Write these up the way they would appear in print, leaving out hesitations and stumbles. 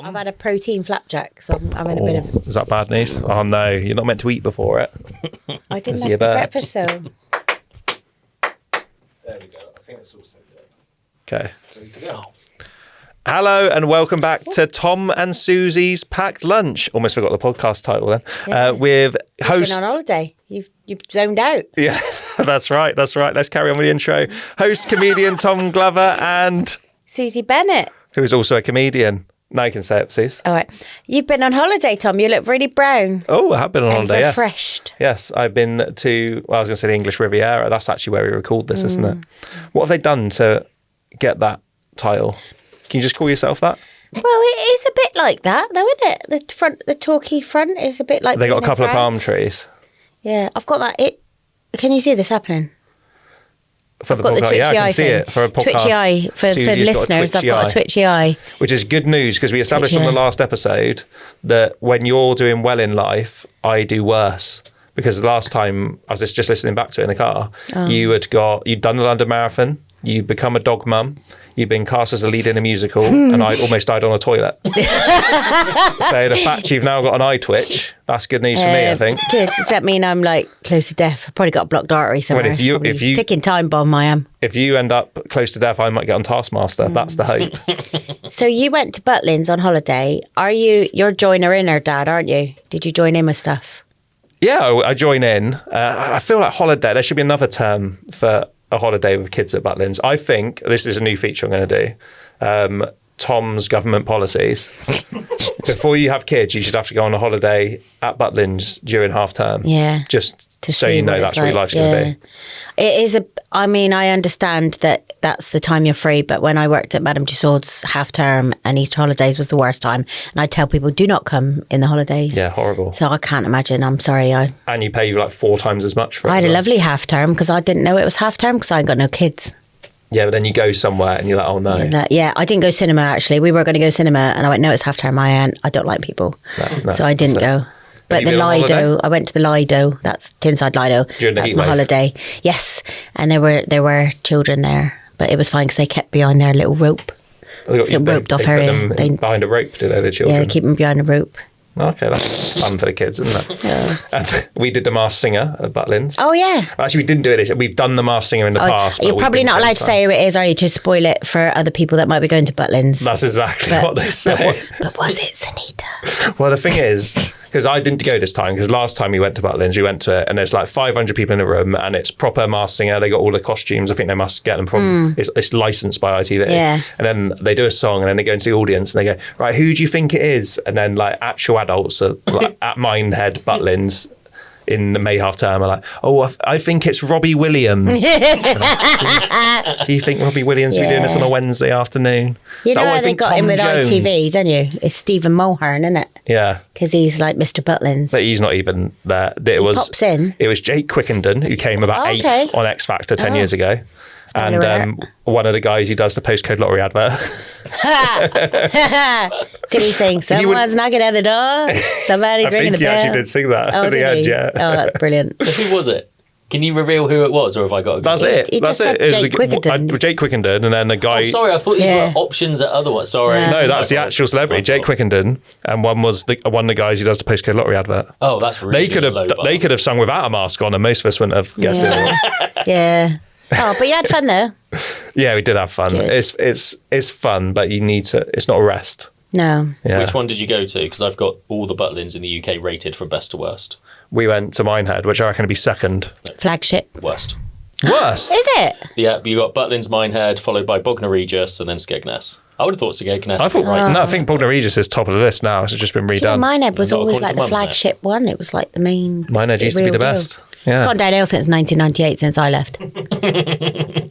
I've had a protein flapjack, so I'm in a bit of... Is that bad news? Oh, no. You're not meant to eat before it. I didn't have breakfast, though. There we go. I think it's all set up. Okay. Ready to go. Hello and welcome back to Tom and Suzy's Packed Lunch. Almost forgot the podcast title then. Yeah. With hosts... You've been on holiday. You've zoned out. Yeah, that's right. Let's carry on with the intro. Host, comedian Tom Glover and... Suzy Bennett. Who is also a comedian. Now you can say it, Suze. All right. You've been on holiday, Tom. You look really brown. Oh, I have been on holiday, yes. Refreshed. Yes, I've been to, well, I was going to say the English Riviera. That's actually where we record this, isn't it? What have they done to get that title? Can you just call yourself that? Well, it is a bit like that, though, isn't it? The Torquay front is a bit like... They got a couple of palm trees. Yeah, I've got that. Can you see this happening? For the podcast, yeah, I can see it for a podcast. Twitchy eye. For listeners, I've got a twitchy eye. Which is good news, because we established on the last episode that when you're doing well in life, I do worse. Because the last time, I was just listening back to it in the car, you'd done the London Marathon, you'd become a dog mum, you'd been cast as a lead in a musical, and I almost died on a toilet. So the fact you've now got an eye twitch, that's good news for me, I think. Good. Does that mean I'm like close to death? I've probably got a blocked artery somewhere. Well, if you ticking time bomb, I am. If you end up close to death, I might get on Taskmaster. That's the hope. So you went to Butlins on holiday. You're joiner in her dad, aren't you? Did you join in with stuff? Yeah, I join in. I feel like holiday, there should be another term for a holiday with kids at Butlins. I think this is a new feature I'm going to do. Tom's government policies. Before you have kids, you should have to go on a holiday at Butlins during half term. Yeah. Just so you know that's what your life's going to be. It is I understand that that's the time you're free, but when I worked at Madame Tussauds half term and Easter holidays was the worst time, and I tell people do not come in the holidays. Yeah, horrible. So I can't imagine. I'm sorry. And you pay like 4 times as much for it. I had a lovely half term because I didn't know it was half term because I ain't got no kids. Yeah, but then you go somewhere and you're like, oh no. Yeah, I didn't go cinema actually. We were going to go cinema and I went, no, it's half term. I don't like people. No, so I didn't go. But the Lido, I went to the Lido. That's Tinside Lido. That's my holiday. Yes, and there were children there, but it was fine because they kept behind their little rope. Roped off area. Behind a rope, did they, the children? Yeah, keep them behind a rope. Okay, that's fun for the kids, isn't it? Yeah. We did the Masked Singer at Butlins. Oh, yeah. Actually, we didn't do it. We've done the Masked Singer in the past. You're probably not allowed to say who it is, are you, to spoil it for other people that might be going to Butlins. That's exactly what they say. But was it Sunita? Well, the thing is, because I didn't go this time, because last time we went to Butlins, we went to it, and there's like 500 people in the room, and it's proper Masked Singer. They got all the costumes. I think they must get them from, it's licensed by ITV. Yeah. And then they do a song, and then they go into the audience, and they go, right, who do you think it is? And then like actual adults are like, at Minehead, Butlins, in the May half term are like, oh, I think it's Robbie Williams. Do you think Robbie Williams will be doing this on a Wednesday afternoon? You know how they got him with ITV, don't you? It's Stephen Mulhern, isn't it? Yeah. Because he's like Mr. Butlins. But he's not even there. He pops in. It was Jake Quickenden who came about 8th on X Factor 10 years ago. And one of the guys who does the postcode lottery advert. Did he sing, someone's knocking at the door, somebody's ringing the bell? I think he actually did sing that at the end, yeah. Oh, that's brilliant. So who was it? Can you reveal who it was, or have I got to go? That's it. He that's just it. said Jake Quickenden. Jake Quickenden, and then the guy... Oh, sorry, I thought these were options at other ones. Sorry. No, that's the actual celebrity, Jake Quickenden, and one was one of the guys who does the postcode lottery advert. Oh, that's really They could have sung without a mask on, and most of us wouldn't have guessed it. Yeah. Oh, but you had fun though. Yeah, we did have fun. Good. It's fun, but you need to. It's not a rest. No. Yeah. Which one did you go to? Because I've got all the Butlins in the UK rated from best to worst. We went to Minehead, which I reckon would be second. Flagship. Worst. Worst? Is it? Yeah, you got Butlins, Minehead, followed by Bognor Regis, and then Skegness. I would have thought Skegness. I think Bognor Regis is top of the list now. It's just been redone. You know, Minehead was always like the flagship one. It was like the main. Minehead used to be the best. Yeah. It's gone downhill since 1998, since I left.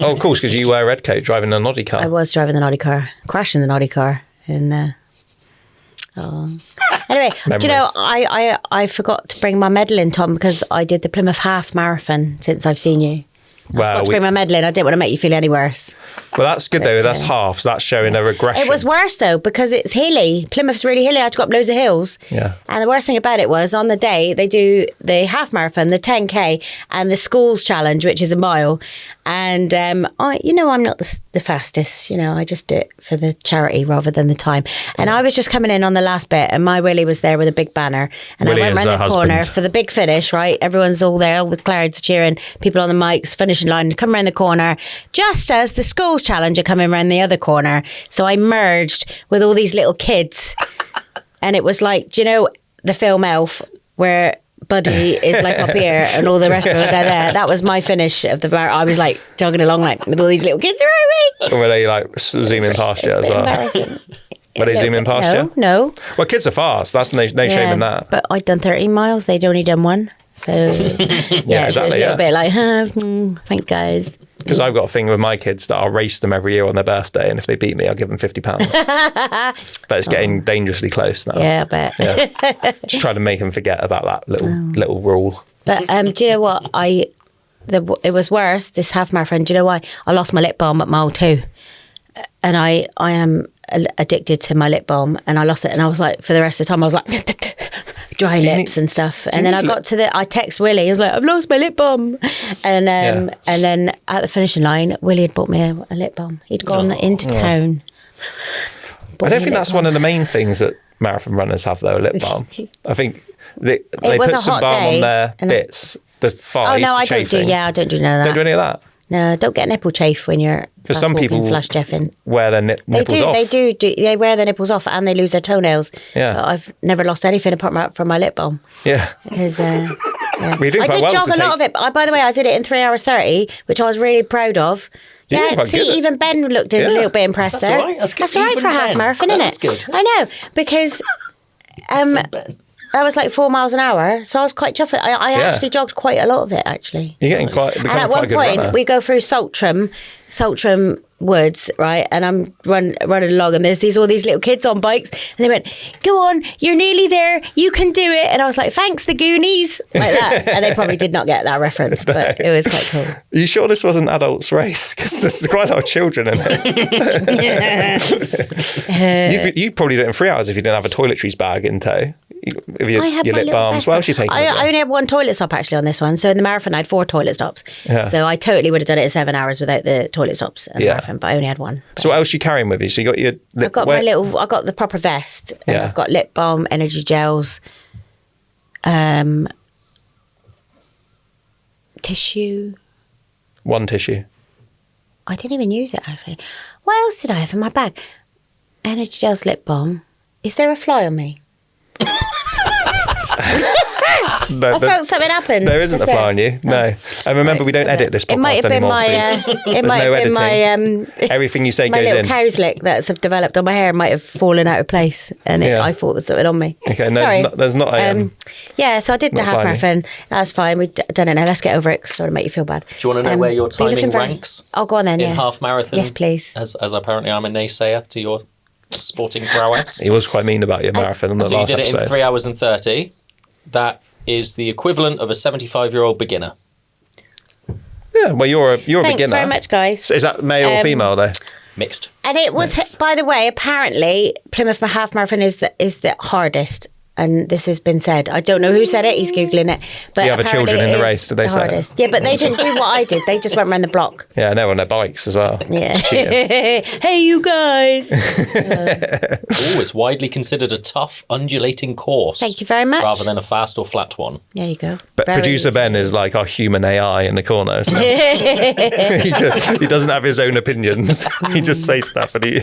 Oh, of course, because you were Redcoat driving the Noddy car. I was driving the Noddy car, crashing the Noddy car. Anyway, do you know, I forgot to bring my medal in, Tom, because I did the Plymouth Half Marathon since I've seen you. forgot to bring my medal in. I didn't want to make you feel any worse. Well, that's good though. That's half. So that's showing a regression. It was worse though because it's hilly. Plymouth's really hilly. I had to go up loads of hills. Yeah. And the worst thing about it was on the day they do the half marathon, the 10K, and the schools challenge, which is a mile. And I'm not the fastest. I just do it for the charity rather than the time. And I was just coming in on the last bit, and my Willie was there with a big banner, and Willie I went around the corner for the big finish. Right, everyone's all there, all the crowds cheering, people on the mics, finishing line, come around the corner, just as the schools challenge are coming around the other corner. So I merged with all these little kids, and it was like, the film Elf, where Buddy is like up here and all the rest of them are there. That was my finish of the bar. I was like jogging along like with all these little kids around me. Were they like zooming past you as well? Embarrassing. Were they zooming past you? No. Well, kids are fast. That's no shame in that. But I'd done 13 miles. They'd only done one. So yeah, exactly, so it was a little bit like, thanks guys. Because I've got a thing with my kids that I'll race them every year on their birthday, and if they beat me, I'll give them £50. But it's getting dangerously close now. Yeah, I bet. Yeah. Just try to make them forget about that little rule. But do you know what? It was worse, this half marathon. Do you know why? I lost my lip balm at mile 2. And I am addicted to my lip balm, and I lost it. And I was like, for the rest of the time, I was like... dry lips and stuff, and then I got to I text Willie. I was like, I've lost my lip balm, and then at the finishing line, Willie had bought me a lip balm. He'd gone into town. I don't think that's one of the main things that marathon runners have, though. A lip balm. I think they put some balm on their bits. The thighs. Oh no, I don't do. Yeah, I don't do none of that. Don't do any of that. No, don't get nipple chafe when you're. Because some people /jeffing. wear their nipples off. They do. They wear their nipples off and they lose their toenails. Yeah. But I've never lost anything apart from my lip balm. Yeah. Because yeah. I did jog a lot of it. But by the way, I did it in 3 hours 30, which I was really proud of. Yeah, see, even Ben looked a little bit impressed there. All right. That's all right for a half marathon, isn't it? That's good. I know, because that was like 4 miles an hour, so I was quite chuffed. I actually jogged quite a lot of it, actually. You're getting quite. And at one point, we go through Saltram Woods, right? And I'm running along, and there's all these little kids on bikes, and they went, "Go on, you're nearly there. You can do it." And I was like, "Thanks, the Goonies," like that. And they probably did not get that reference, but it was quite cool. Are you sure this was an adults race? Because there's quite a lot of children in it. You probably do it in 3 hours if you didn't have a toiletries bag in tow. If your lip balms, what else you taking? I only had one toilet stop actually on this one. So in the marathon, I had 4 toilet stops. Yeah. So I totally would have done it in 7 hours without the toilet stops in the marathon, but I only had one. So what else are you carrying with you? So you got your I got the proper vest, and I've got lip balm, energy gels, tissue. One tissue. I didn't even use it actually. What else did I have in my bag? Energy gels, lip balm. Is there a fly on me? I felt something happened. There isn't a fly on you. No. And remember, we don't edit this podcast anymore. It might have been my everything you say my goes little in. cow's lick that's developed on my hair might have fallen out of place, and I thought there's something on me. Okay, no, there's not a. So I did the half marathon. That's fine. We've done it now. Let's get over it. Sort of make you feel bad. Do you want to know where your timing ranks? Oh, go on then. In half marathon. Yes, please. As apparently I'm a naysayer to your sporting prowess. He was quite mean about your marathon in the last episode. So you did it in 3 hours and 30. That is the equivalent of a 75-year-old beginner. Yeah, well, you're a beginner. Thanks very much, guys. So is that male or female, though? Mixed. And it was, by the way, apparently, Plymouth Half Marathon is the hardest. And this has been said. I don't know who said it. He's Googling it. But you have children in the race, did they say hardest. Yeah, but they didn't do what I did. They just went around the block. Yeah, and they're on their bikes as well. Yeah. Hey, you guys. It's widely considered a tough, undulating course. Thank you very much. Rather than a fast or flat one. There you go. But producer Ben is like our human AI in the corner, isn't he? He doesn't have his own opinions. He just says stuff and he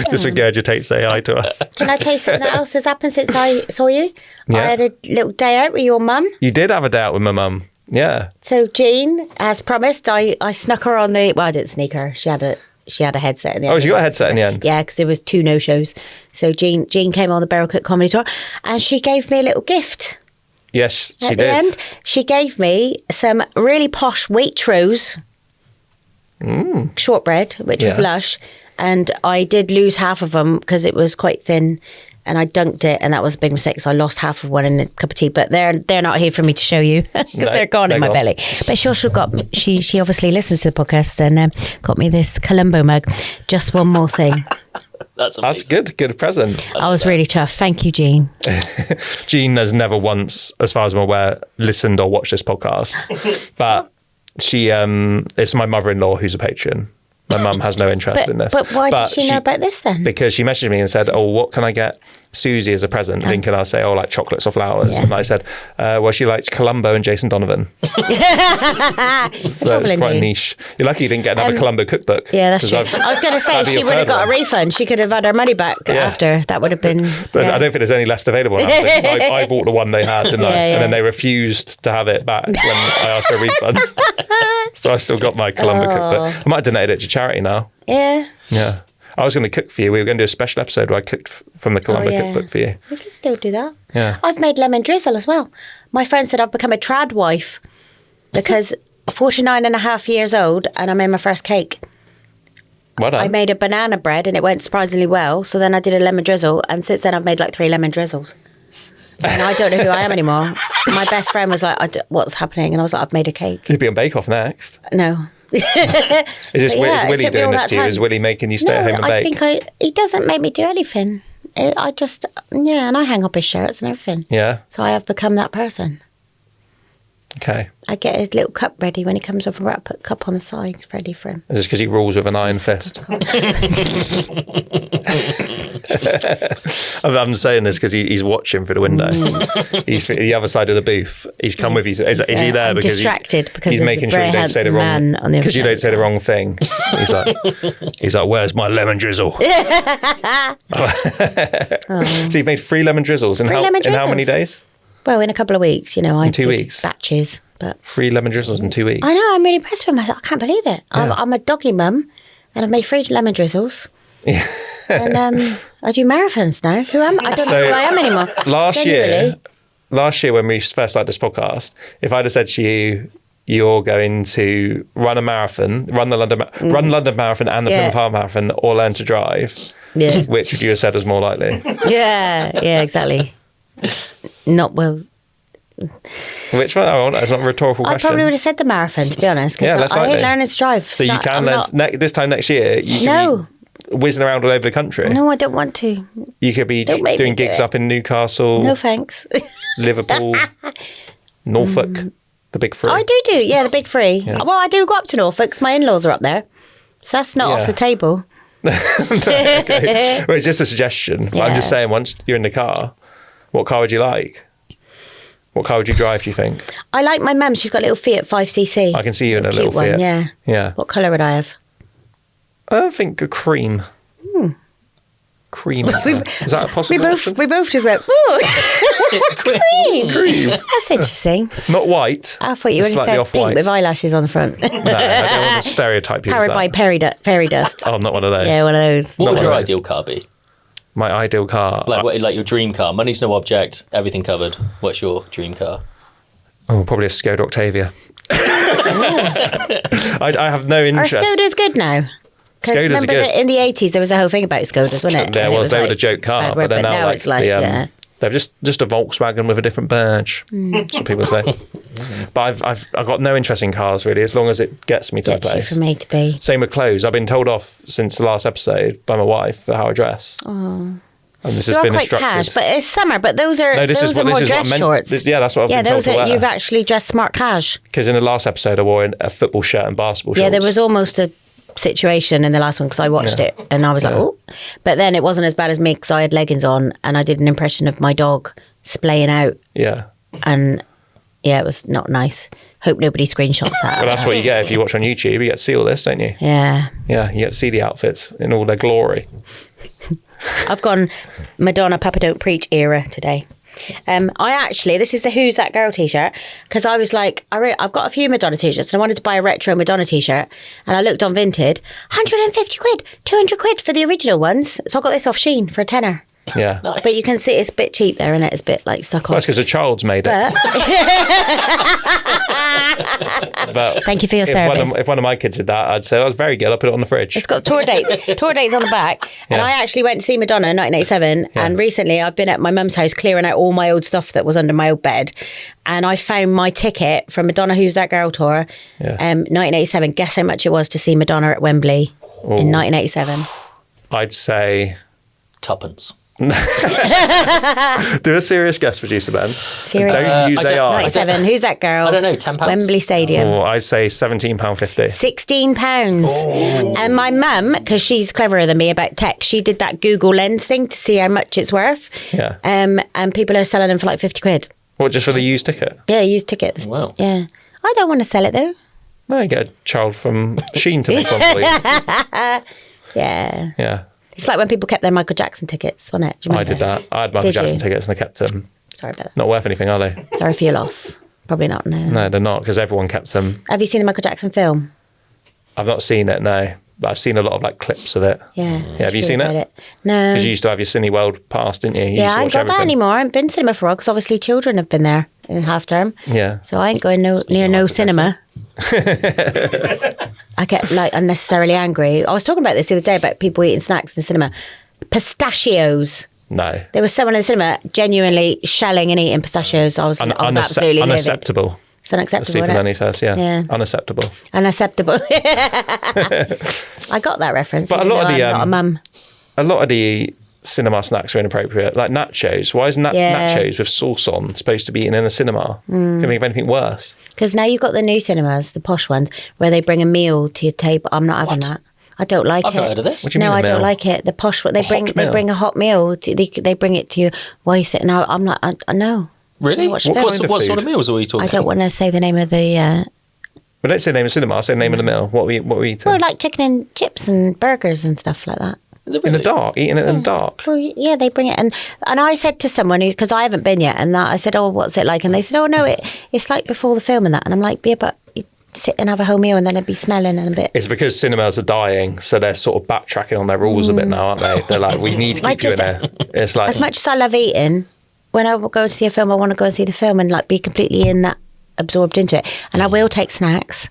just regurgitates AI to us. Can I tell you something else has happened since I saw you? Yeah. I had a little day out with your mum. You did have a day out with my mum. Yeah. So Jean, as promised, I snuck her on the... Well, I didn't sneak her. She had a headset in the end. Oh, she got a headset in the end? Yeah, because there was 2 no-shows. So Jean came on the Barrel Cook Comedy Tour and she gave me a little gift. Yes, she did. At the end, she gave me some really posh Waitrose shortbread, which was lush. And I did lose half of them because it was quite thin. and I dunked it, and that was a big mistake. So I lost half of one in a cup of tea. But they're not here for me to show you because they're gone in my belly. But she obviously listens to the podcast and got me this Colombo mug. Just one more thing. That's amazing. That's good present. I was really tough. Thank you, Jean. Jean has never once, as far as I'm aware, listened or watched this podcast, but she it's my mother-in-law who's a patron. My mum has no interest in this. But why did she know about this then? Because she messaged me and said, "Oh, what can I get Suzy as a present?" Thinking I'd say, "Oh, like chocolates or flowers." And I said, "Well, she likes Colombo and Jason Donovan." So it's quite niche. You're lucky you didn't get another Colombo cookbook. Yeah, that's true. I was going to say she would have got a refund. She could have had her money back after. That would have been. But I don't think there's any left available now. I bought the one they had, didn't I? And then they refused to have it back when I asked for a refund. So I still got my Colombo cookbook. I might have donated it to charity now. Yeah. Yeah. I was going to cook for you. We were going to do a special episode where I cooked from the Colombo cookbook for you. We can still do that. Yeah. I've made lemon drizzle as well. My friend said I've become a trad wife because 49 and a half years old and I made my first cake. Well done. I made a banana bread and it went surprisingly well. So then I did a lemon drizzle and since then I've made like 3 lemon drizzles. And I don't know who I am anymore. My best friend was like, what's happening? And I was like, I've made a cake. You'll be on Bake Off next. No. Is Willie doing this to you? Is Willie making you stay at home and bake? He doesn't make me do anything. And I hang up his shirts and everything. Yeah. So I have become that person. Okay. I get his little cup ready when he comes over. I put a cup on the side ready for him. Is this because he rules with an iron fist? I'm saying this because he's watching through the window. He's the other side of the booth. He's come with you. Is he there? I'm because distracted because he's making sure you don't say the wrong because you don't say the wrong thing. He's like, where's my lemon drizzle? So you've made 3 lemon drizzles in how many days? Well, in a couple of weeks, I did 2 weeks. batches. But 3 lemon drizzles in 2 weeks. I know, I'm really impressed with myself. I can't believe it. Yeah. I'm a doggy mum and I've made 3 lemon drizzles. And I do marathons now. Who am I? I don't know who I am anymore. Last year when we first started this podcast, if I'd have said to you, you're going to run a marathon, run London Marathon and the Plymouth Half Marathon, or learn to drive, which would you have said was more likely? Yeah, exactly. Not well. Which one? Oh, that's not a rhetorical question. I probably would have said the marathon, to be honest, because I hate learning to drive. So you can learn this time next year. You can be whizzing around all over the country. No, I don't want to. You could be doing gigs up in Newcastle. No thanks. Liverpool, Norfolk, the big 3. Oh, I do. Yeah, the big 3. Yeah. Well, I do go up to Norfolk because my in-laws are up there. So that's not off the table. Okay. Well, it's just a suggestion. But I'm just saying, once you're in the car, what car would you like? What car would you drive, do you think? I like my mum. She's got a little Fiat 5cc. I can see you in a little Fiat. One, yeah. What colour would I have? I think a cream. Cream. Is that a possible option? We both just went, ooh. Cream. That's interesting. Not white. I thought you were going to say pink with eyelashes on the front. No, I don't want to stereotype people. Powered by fairy dust. Oh, not one of those. Yeah, one of those. What would your ideal car be? My ideal car? Like your dream car. Money's no object, everything covered. What's your dream car? Oh, probably a Skoda Octavia. I have no interest. Are Skodas good now? Because remember in the 80s there was a whole thing about Skodas, wasn't it? There was. They were the joke car, but they're now it's like they're just a Volkswagen with a different badge. That's what people say. But I've got no interest in cars really, as long as it gets me to the place. From A to B. Same with clothes. I've been told off since the last episode by my wife for how I dress. Oh. And this has been instructed. Cash, but it's summer. But those are more dress shorts. That's what I've been told to wear. You've actually dressed smart cash. Because in the last episode I wore a football shirt and basketball shorts. Yeah, there was almost a situation in the last one because I watched it and I was like, oh. But then it wasn't as bad as me because I had leggings on and I did an impression of my dog splaying out. Yeah. And it was not nice. Hope nobody screenshots that. Well, that's what you get if you watch on YouTube. You get to see all this, don't you? Yeah. Yeah, you get to see the outfits in all their glory. I've gone Madonna Papa Don't Preach era today. This is the Who's That Girl t-shirt because I was like, I've got a few Madonna t-shirts and I wanted to buy a retro Madonna t-shirt and I looked on Vinted, 150 quid, 200 quid for the original ones. So I got this off Shein for a tenner. Yeah. Nice. But you can see it's a bit cheap there, isn't it? It's a bit like stuck on. That's because a child's made it. But thank you for your service. If one of my kids did that, I'd say, that was very good. I'll put it on the fridge. It's got tour dates on the back. And I actually went to see Madonna in 1987. Yeah. And recently I've been at my mum's house clearing out all my old stuff that was under my old bed. And I found my ticket from Madonna Who's That Girl tour, 1987. Guess how much it was to see Madonna at Wembley in 1987? I'd say... Tuppence. Do a serious guess, producer Ben. Serious? Don't use AR. 97. Who's That Girl? I don't know. £10. Wembley Stadium. I'd say £17.50. £16. And my mum, because she's cleverer than me about tech, she did that Google Lens thing to see how much it's worth. Yeah. And people are selling them for like 50 quid. What, just for the used ticket? Yeah, used tickets. Wow. Yeah. I don't want to sell it though. No, you get a child from Sheen to make one for you. Yeah. Yeah. It's like when people kept their Michael Jackson tickets, wasn't it? Do you remember? I did that. I had Michael Jackson tickets and I kept them. Sorry about that. Not worth anything, are they? Sorry for your loss. Probably not, no. No, they're not, because everyone kept them. Have you seen the Michael Jackson film? I've not seen it, no. But I've seen a lot of like clips of it. Yeah. Yeah, have you seen it? No. Because you used to have your Cine World pass, didn't you? I ain't got that anymore. I haven't been to cinema for a while because obviously children have been there in half term. Yeah. So I ain't going near no cinema. I get like unnecessarily angry. I was talking about this the other day about people eating snacks in the cinema. Pistachios. No. There was someone in the cinema genuinely shelling and eating pistachios. I was absolutely unacceptable. livid. It's unacceptable. Stephen Lenny says, yeah. Unacceptable. Unacceptable. I got that reference. But I'm not a mum. A lot of the cinema snacks are inappropriate. Like nachos. Why is nachos with sauce on supposed to be eaten in a cinema? Can think of anything worse? Because now you've got the new cinemas, the posh ones, where they bring a meal to your table. I'm not having that. I don't like it. I've not heard of this. What do you mean I don't like it. The posh one, they bring a hot meal. They bring it to you while you're sitting out. I'm not. I know. Really? What sort of meals are we talking? I don't want to say the name of the. But don't say name of cinema. Say the name of the meal. What we eating? Well, like chicken and chips and burgers and stuff like that. Is it really? In the dark, eating it in the dark. Well, yeah, they bring it, and I said to someone because I haven't been yet, and I said, "Oh, what's it like?" And they said, "Oh, no, it's like before the film and that." And I'm like, "Yeah, but." Sit and have a whole meal and then it'd be smelling and a bit. It's because cinemas are dying, so they're sort of backtracking on their rules a bit now, aren't they? They're like, we need to keep you in there. It's like as much as I love eating, when I go to see a film, I want to go and see the film and like be completely in that, absorbed into it. And I will take snacks,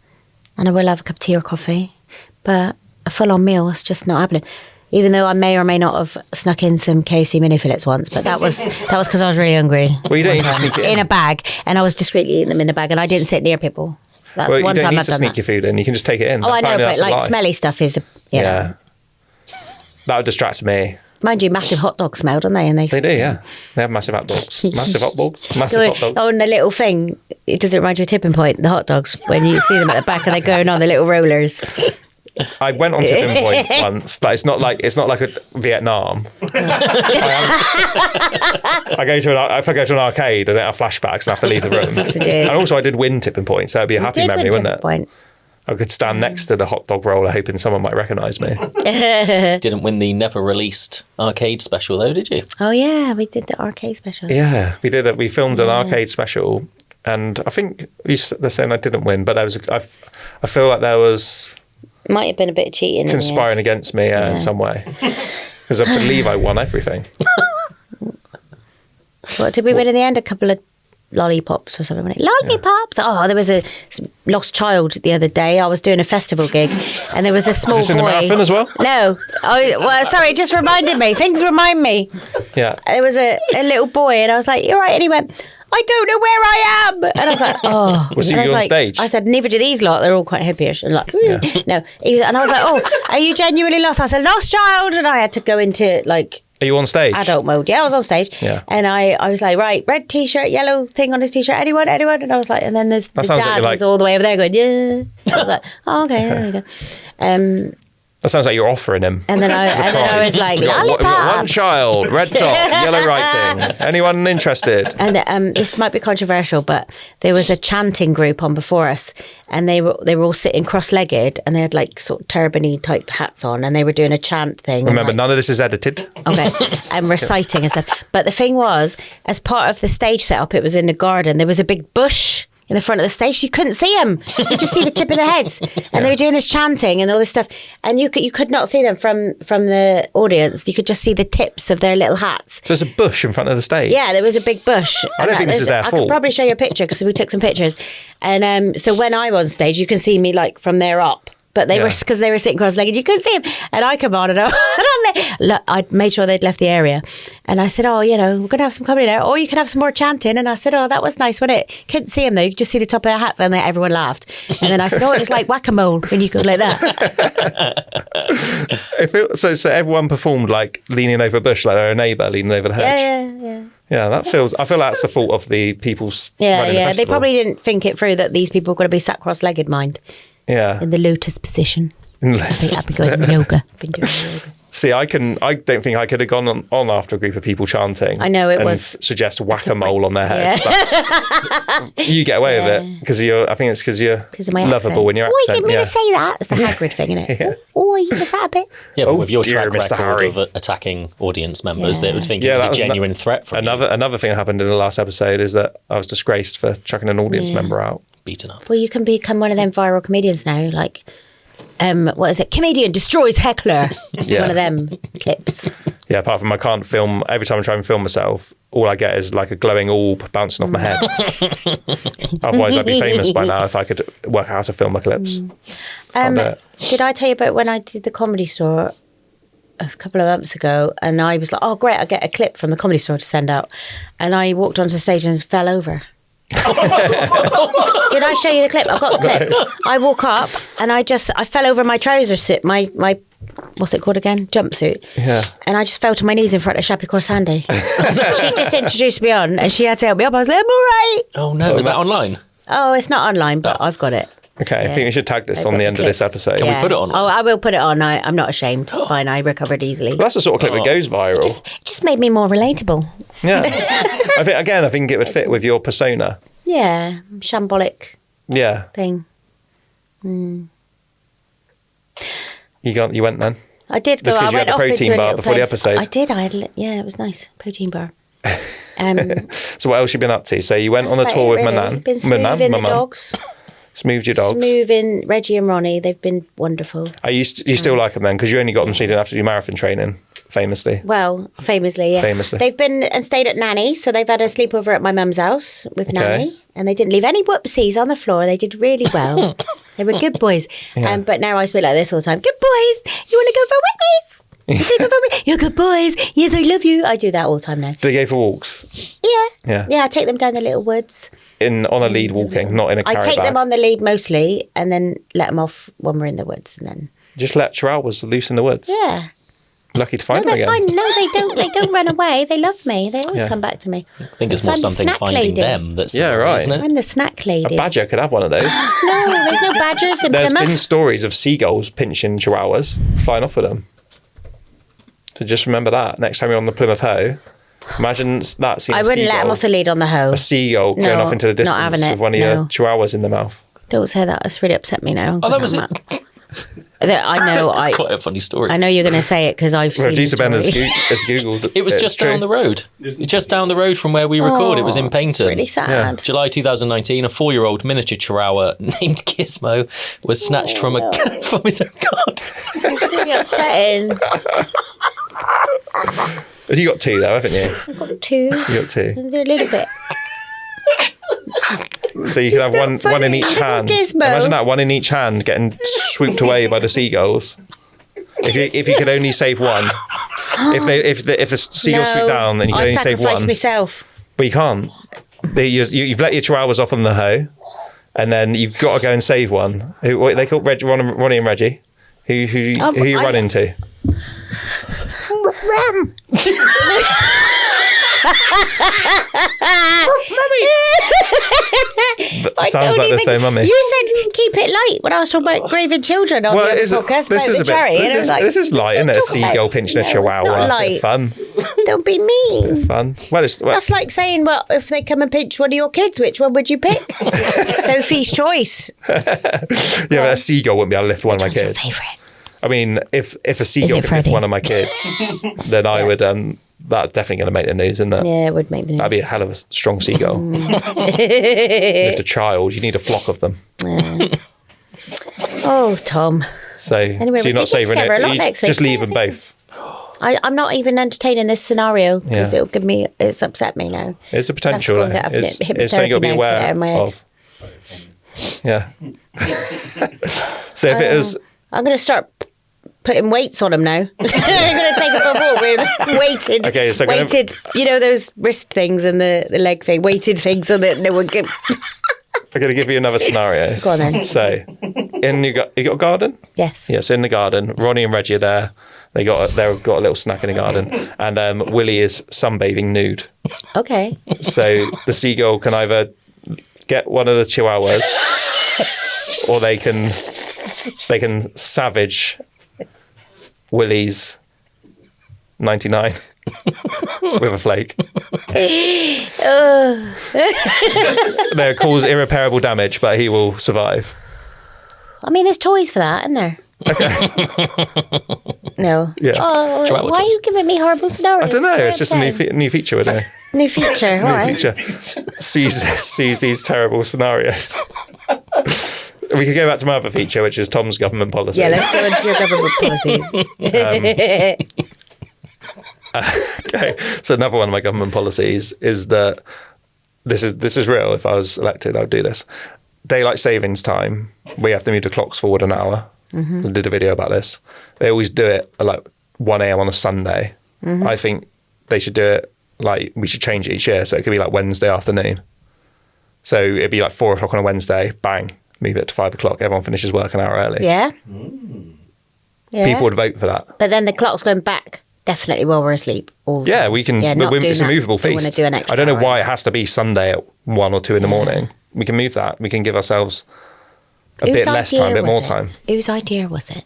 and I will have a cup of tea or coffee, but a full-on meal is just not happening. Even though I may or may not have snuck in some KFC mini fillets once, but that was because I was really hungry. Well, you don't need to sneak it in a bag, and I was discreetly eating them in a bag, and I didn't sit near people. That's well, one you don't time need I've to done sneak that. your food in. You can just take it in. Oh, I know, Apparently but like smelly stuff is, yeah. That would distract me. Mind you, massive hot dogs smell, don't they? And they do, yeah. They have massive hot dogs. Massive hot dogs. Massive hot dogs. Oh, and the little thing, does it remind you of Tipping Point, the hot dogs, when you see them at the back and they're going on the little rollers? I went on Tipping Point once, but it's not like a Vietnam. If I go to an arcade, I don't have flashbacks and I have to leave the room. And also I did win Tipping Point, so it'd be a happy memory, wouldn't it? Point. I could stand next to the hot dog roller hoping someone might recognise me. Didn't win the never released arcade special though, did you? Oh yeah, we did the arcade special. Yeah, we did it. We filmed an arcade special, and I think they're saying I didn't win, but I feel like there was... Might have been a bit of cheating. Conspiring against me in some way. Because I believe I won everything. What did we win in the end? A couple of lollipops or something. Lollipops! Yeah. Oh, there was a lost child the other day. I was doing a festival gig and there was a small boy. In the marathon as well? No. Oh, well, sorry, it just reminded me. Things remind me. Yeah. There was a little boy and I was like, "You're right." And he went, "I don't know where I am." And I was like, "Oh." Was he on stage? I said, "Neither do these lot. They're all quite hippyish." And like, no. And I was like, "Oh, are you genuinely lost?" I said, "Lost child." And I had to go into like... Are you on stage? Adult mode. Yeah, I was on stage. Yeah. And I was like, right, red t-shirt, yellow thing on his t-shirt. Anyone? And I was like, and then there's the dad was all the way over there going, yeah. I was like, oh, okay, there we go. That sounds like you're offering him. And then I was like, lollipops. One child, red top, yellow writing. Anyone interested? And this might be controversial, but there was a chanting group on before us, and they were all sitting cross-legged, and they had like sort of turban-y type hats on, and they were doing a chant thing. Remember, none of this is edited. Okay, and reciting and stuff. But the thing was, as part of the stage setup, it was in the garden. There was a big bush in the front of the stage. You couldn't see them. You could just see the tip of their heads. And they were doing this chanting and all this stuff. And you could not see them from the audience. You could just see the tips of their little hats. So there's a bush in front of the stage? Yeah, there was a big bush. I don't think this is their fault. I could probably show you a picture because we took some pictures. And so when I'm on stage, you can see me like from there up. But they were, because they were sitting cross-legged, you couldn't see them. And I come on and I made sure they'd left the area. And I said, we're going to have some comedy there. Or you could have some more chanting. And I said, that was nice, wasn't it? Couldn't see them though. You could just see the top of their hats. And then everyone laughed. And then I said, it was like whack-a-mole when you go like that. So everyone performed like leaning over a bush, like they're a neighbour leaning over the hedge. Yeah. Yeah, I feel that's the fault of the people running the festival. They probably didn't think it through that these people were going to be sat cross-legged, mind. Yeah. In the lotus position. I've been going yoga. I've been doing yoga. See, I don't think I could have gone on after a group of people chanting. I know, it and was. Suggest whack-a-mole on their heads. Yeah. You get away with it because I think it's because you're lovable in your accent. I didn't mean to say that. It's the Hagrid thing, isn't it? Yeah. You missed that a bit. Yeah, but with your dear, track Mr. record Harry. of attacking audience members, they would think it was a genuine threat from Another thing that happened in the last episode is that I was disgraced for chucking an audience member out. Beaten up. Well, you can become one of them viral comedians now, like... what is it? Comedian destroys heckler. One of them clips. Yeah, apart from I can't film, every time I try and film myself, all I get is like a glowing orb bouncing off my head. Otherwise, I'd be famous by now if I could work out how to film my clips. Did I tell you about when I did the Comedy Store a couple of months ago? And I was like, oh, great, I'll get a clip from the Comedy Store to send out. And I walked onto the stage and fell over. Did I show you the clip? I've got the clip. I walk up and I fell over my trouser suit, my what's it called again? Jumpsuit. Yeah. And I just fell to my knees in front of Shappy Corsandi. She just introduced me on and she had to help me up. I was like, I'm all right. Oh no, is that online? Oh, it's not online, but I've got it. Okay, I think we should tag this on the end of this episode. Can we put it on? Oh, I will put it on. I'm not ashamed. It's fine. I recovered easily. Well, that's the sort of clip that goes viral. It just made me more relatable. Yeah. I think it would fit with your persona. Yeah, shambolic thing. You went then? I did go. Just because you had a protein bar before the episode. I did. It was nice. Protein bar. So what else you been up to? So you went on a tour with my nan. Been smoothing the dogs. Smoothed your dogs. Smoothing Reggie and Ronnie. They've been wonderful. You still like them then? Because you only got them so you didn't have to do marathon training, famously. Well, famously, yeah. Famously. They've been and stayed at Nanny, so they've had a sleepover at my mum's house with Nanny. And they didn't leave any whoopsies on the floor. They did really well. They were good boys. Yeah. But now I speak like this all the time. Good boys, you want to go for whoopsies? You're good boys. Yes, I love you. I do that all the time now. Do they go for walks? Yeah. I take them down the little woods. On a lead walking, not in a carry I take bag. them on the lead mostly and then let them off when we're in the woods. And then just let chihuahuas loose in the woods? Yeah. Lucky to find them again. Fine. No, they don't. They don't run away. They love me. They always come back to me. I think it's more something finding them that's right. Isn't it? I'm the snack lady. A badger could have one of those. No, there's no badgers in There's Plymouth. been stories of seagulls pinching chihuahuas, flying off with them. So just remember that next time you're on the Plymouth Hoe. Imagine that scene. I wouldn't let them off the lead on the hoe. A seagull going off into the distance with one of your chihuahuas in the mouth. Don't say that. That's really upset me now. Oh, that was it. I know. It's quite a funny story. I know you're going to say it because I've seen it. Producer Ben has Googled. It was just down the road. Just down the road from where we record. It was in Paynton. It's really sad. Yeah. July 2019, a 4-year-old miniature chihuahua named Gizmo was snatched from his own garden. It's really upsetting. You got two though, haven't you? I've got two. You got two. A little bit. So you could have one in each hand. Gizmo. Imagine that, one in each hand getting swooped away by the seagulls. If you could only save one. If the seagulls swoop down, then you can only save one. I'd sacrifice myself. But you can't. You've let your chihuahuas off on the hoe, and then you've got to go and save one. What they call Ronnie and Reggie. Who you run into? Ram. Mummy. Sounds like the same mummy. You said keep it light when I was talking about grieving children on the other podcast about the charity. This is light, isn't it? A seagull pinching a chihuahua. Bit fun. Don't be mean. Bit fun. That's like saying, well, if they come and pinch one of your kids, which one would you pick? Sophie's choice. Yeah, but a seagull wouldn't be able to lift one of my kids. Your favourite? I mean, if a seagull could lift one of my kids, then I would That's definitely going to make the news, isn't it? Yeah, it would make the news. That'd be a hell of a strong seagull. If a child, you need a flock of them. Oh, Tom. So, anyway, so you're not savouring it. Just leave them both. I'm not even entertaining this scenario because it's upset me now. It's a potential. It's something you've got to be aware of. Yeah. So if it is... I'm going to start putting weights on them now. I'm going to take them for a walk with weighted. Okay, so weighted, you know those wrist things and the leg thing, weighted things so that no one can... I'm going to give you another scenario. Go on then. So, you got a garden? Yes. Yes, in the garden. Ronnie and Reggie are there. They've got a little snack in the garden. And Willie is sunbathing nude. Okay. So the seagull can either get one of the chihuahuas or they can savage Willie's 99 with a flake. They'll cause irreparable damage, but he will survive. I mean, there's toys for that, isn't there? Okay. No. Yeah. Oh, why are you giving me horrible scenarios? I don't know. It's just a new feature, isn't it? New feature. All right. Feature. Suzy's terrible scenarios. We could go back to my other feature, which is Tom's government policy. Yeah, let's go into your government policies. Okay, so another one of my government policies is that this is real. If I was elected, I would do this. Daylight savings time, we have to move the clocks forward an hour. Mm-hmm. I did a video about this. They always do it at like 1 a.m. on a Sunday. Mm-hmm. I think they should do it like, we should change it each year. So it could be like Wednesday afternoon. So it'd be like 4 o'clock on a Wednesday, bang, move it to 5 o'clock. Everyone finishes work an hour early. Yeah. Yeah. People would vote for that. But then the clock's going back definitely while we're asleep. Yeah, we can. Yeah, it's a movable feast. Do an extra I don't know why hour. it has to be Sunday at 1 or 2 in the morning. We can move that. We can give ourselves a bit less time, a bit more time. Whose idea was it?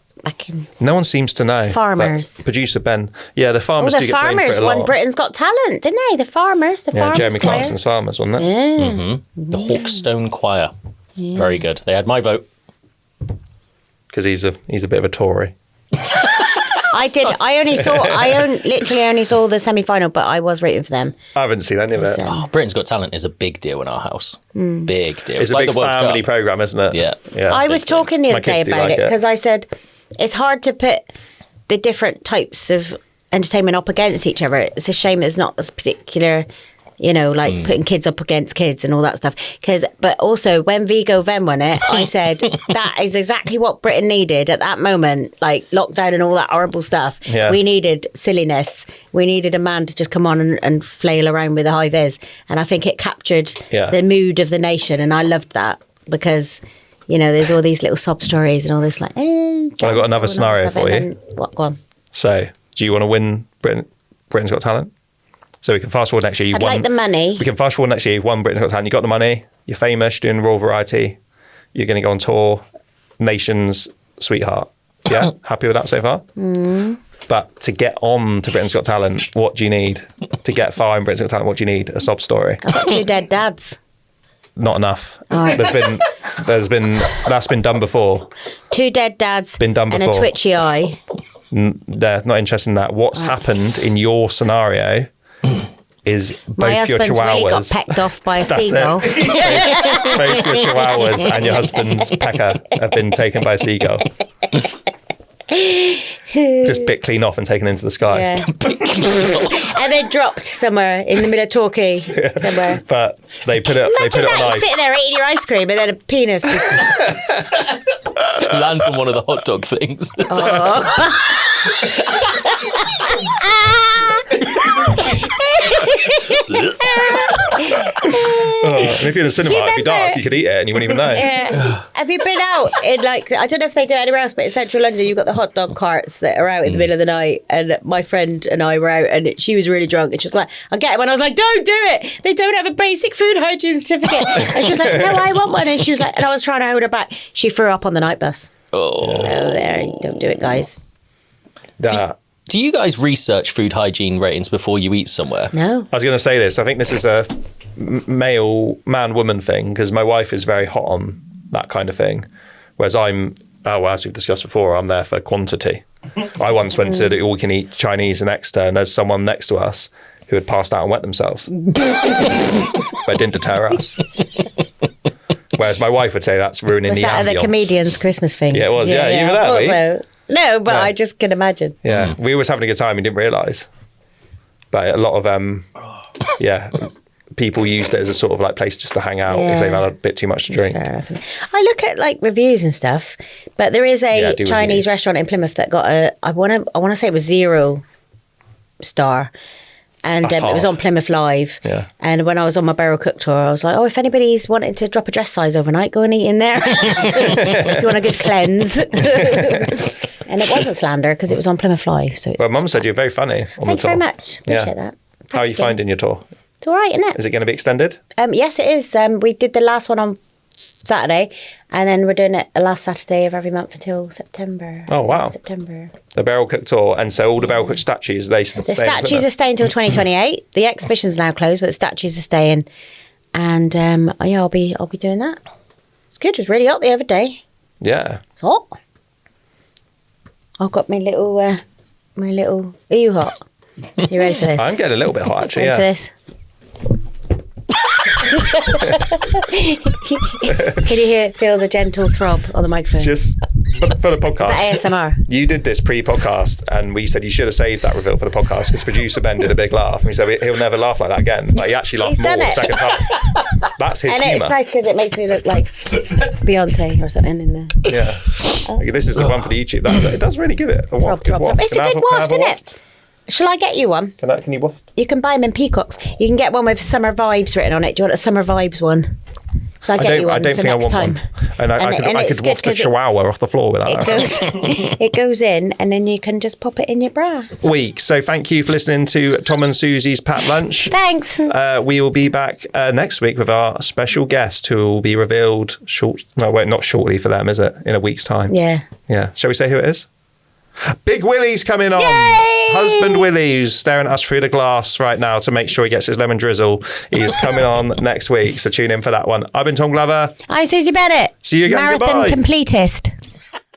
No one seems to know. Farmers. Producer Ben. Yeah, the farmers do get blamed for it a lot. The farmers won Britain's Got Talent, didn't they? The farmers. Jeremy Clarkson's Farmers, wasn't it? Yeah. Mm-hmm. The Hawkstone Choir. Yeah. Very good. They had my vote. Because he's a bit of a Tory. I did. I literally only saw the semi-final, but I was rooting for them. I haven't seen any of it. Britain's Got Talent is a big deal in our house. Big deal. It's a big family programme, isn't it? Yeah. I was talking the other day about it because I said it's hard to put the different types of entertainment up against each other. It's a shame there's not this particular, putting kids up against kids and all that stuff. But also when Vigo Ven won it, I said that is exactly what Britain needed at that moment, like lockdown and all that horrible stuff. Yeah. We needed silliness. We needed a man to just come on and flail around with a high vis. And I think it captured the mood of the nation. And I loved that because, there's all these little sob stories and all this like, Well, I've got another scenario for you. What? Go on. So, do you want to win Britain's Got Talent? So we can fast forward next year. I'd like the money. We can fast forward next year. You've won Britain's Got Talent. You got the money. You're famous. You're doing Royal Variety. You're going to go on tour. Nation's sweetheart. Yeah, happy with that so far? But to get on to Britain's Got Talent, what do you need? To get far in Britain's Got Talent, what do you need? A sob story. I've got 2 dead dads. Not enough. All right. That's been done before. 2 dead dads. Been done before. And a twitchy eye. They're not interested in that. What's happened in your scenario is both your chihuahuas. My husband's really got pecked off by a seagull. Both your chihuahuas and your husband's pecker have been taken by a seagull. Just bit clean off and taken into the sky. Yeah. And then dropped somewhere in the middle of Torquay. Somewhere. But they put it on ice. Sitting there eating your ice cream and then a penis lands on one of the hot dog things. And if you're in the cinema, it'd be dark. You could eat it and you wouldn't even know. Yeah. Have you been out in I don't know if they do it anywhere else, but in central London, you've got the hot dog carts that are out in the middle of the night. And my friend and I were out, and she was really drunk, and she was like, "I'll get one." I was like, "Don't do it. They don't have a basic food hygiene certificate." And she was like, "No, I want one." And she was like, and I was trying to hold her back. She threw up on the night bus. Oh, so there, don't do it, guys. Do you guys research food hygiene ratings before you eat somewhere? No. I was going to say this. I think this is a man-woman thing because my wife is very hot on that kind of thing, whereas I'm Oh, well, as we've discussed before, I'm there for quantity. I once went to the all-you-can-eat Chinese in Exeter, and there's someone next to us who had passed out and wet themselves. But it didn't deter us. Whereas my wife would say that's ruining the ambience. Was that the comedian's Christmas thing? Yeah, it was. Yeah. You were there, also. No, but I just can imagine. Yeah, we was having a good time and didn't realise. But a lot of, people used it as a sort of like place just to hang out if they've had a bit too much to drink. Fair enough. I look at like reviews and stuff, but there is a Chinese restaurant in Plymouth that got I want to say it was 0 star. And it was on Plymouth Live. Yeah. And when I was on my barrel cook tour, I was like, if anybody's wanting to drop a dress size overnight, go and eat in there. If you want a good cleanse. And it wasn't slander because it was on Plymouth Live. So Mum said you're very funny on the tour. Thanks very much. Appreciate that. How are you finding your tour? It's all right, isn't it? Is it going to be extended? Yes, it is. We did the last one on Saturday, and then we're doing it the last Saturday of every month until September. Oh, wow. September. The barrel cook tour, and so all the barrel cook statues, the statues are staying till 2028. The exhibition's now closed, but the statues are staying. And I'll be doing that. It's good. It was really hot the other day. Yeah. It's hot. I've got my little. Are you hot? You ready for this? I'm getting a little bit hot, actually. Ready for this? Can you feel the gentle throb on the microphone? Just for the podcast. Is that ASMR? You did this pre-podcast, and we said you should have saved that reveal for the podcast because producer Ben did a big laugh, and we said he'll never laugh like that again. Like he actually laughed more the second time. That's his humour. And it's nice because it makes me look like Beyonce or something in there. Yeah. This is the one for the YouTube. It does really give it a waft. It's a good waft, isn't it? Shall I get you one? Can you waft? You can buy them in Peacocks. You can get one with Summer Vibes written on it. Do you want a Summer Vibes one? Shall I get you one for next time? And I could waft the chihuahua off the floor with that. It goes in, and then you can just pop it in your bra. So thank you for listening to Tom and Suzy's Pat Lunch. Thanks. We will be back next week with our special guest who will be revealed not shortly for them, is it? In a week's time. Yeah. Yeah. Shall we say who it is? Big Willie's coming on. Yay! Husband Willie, who's staring at us through the glass right now to make sure he gets his lemon drizzle. He's coming on next week, so tune in for that one. I've been Tom Glover. I'm Suzy Bennett. See you again. Marathon Goodbye. completist.